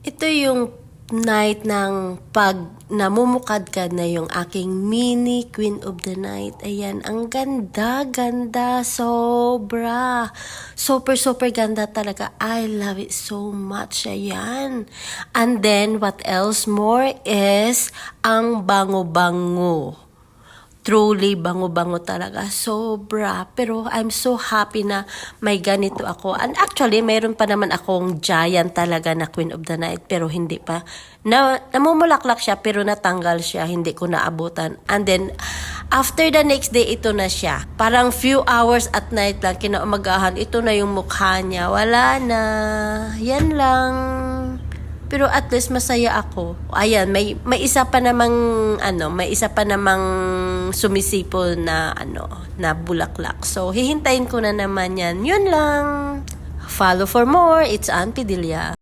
Ito yung night ng pag namumukadkad na yung aking mini Queen of the Night. Ayan, ang ganda, sobra. Super ganda talaga. I love it so much. Ayan. And then, what else more is ang bango-bango. Truly, bango-bango talaga. Sobra. Pero I'm so happy na may ganito ako. And actually, mayroon pa naman akong giant talaga na Queen of the Night. Pero hindi pa. Namumulaklak siya pero natanggal siya. Hindi ko naabutan. And then, after the next day, ito na siya. Parang few hours at night lang, kinaumagahan. Ito na yung mukha niya. Wala na. Yan lang. Pero at least masaya ako. Ayan, may isa pa namang sumisipol na na bulaklak. So hihintayin ko na naman 'yan. 'Yun lang. Follow for more. It's Auntie Delia.